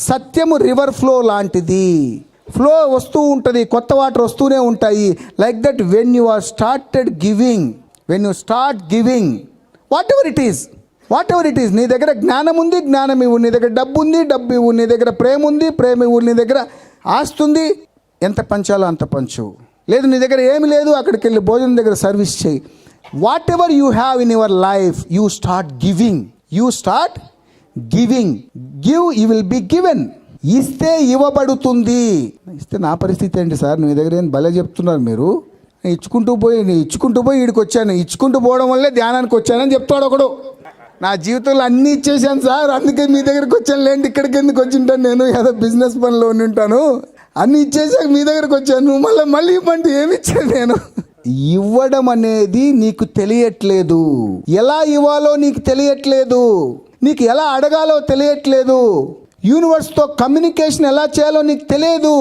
సత్యము river flow లాంటిది. Flow వస్తూ ఉంటుంది, కొత్త వాటర్ వస్తూనే ఉంటాయి. Like that when you are started giving, when you start giving whatever it is, నీ దగ్గర జ్ఞానం ఉంది, జ్ఞానం ఇవ్వు. నీ దగ్గర డబ్బు ఉంది, డబ్బు ఇవ్వు. నీ దగ్గర ప్రేమ ఉంది, ప్రేమ ఇవ్వు. నీ దగ్గర ఆస్తుంది, ఎంత పంచాలో అంత పంచు. లేదు నీ దగ్గర ఏమి లేదు, అక్కడికి వెళ్ళి భోజనం దగ్గర సర్వీస్ చేయి. What ever you have in your life, you start giving. Give, you will be given. ఇస్తే ఇవ్వబడుతుంది. ఇస్తే నా పరిస్థితి ఏంటి సార్, నీ దగ్గర ఏం భలే చెప్తున్నారు మీరు. ఇచ్చుకుంటూ పోయి వీడికి వచ్చాను, ఇచ్చుకుంటూ పోవడం వల్లే ధ్యానానికి వచ్చానని చెప్తాడు ఒకడు. నా జీవితంలో అన్నీ ఇచ్చేసాను సార్, అందుకే మీ దగ్గరికి వచ్చాను లేండి, ఇక్కడికి ఎందుకు వచ్చింటాను, నేను ఏదో బిజినెస్ పనిలో ఉంటాను, అన్నీ ఇచ్చేసాక మీ దగ్గరకు వచ్చాను, మళ్ళీ ఇవ్వండి. ఏమి ఇచ్చాను నేను? ఇవ్వడం అనేది నీకు తెలియట్లేదు, ఎలా ఇవ్వాలో నీకు తెలియట్లేదు, నీకు ఎలా అడగాలో తెలియట్లేదు, యూనివర్స్తో కమ్యూనికేషన్ ఎలా చేయాలో నీకు తెలియదు.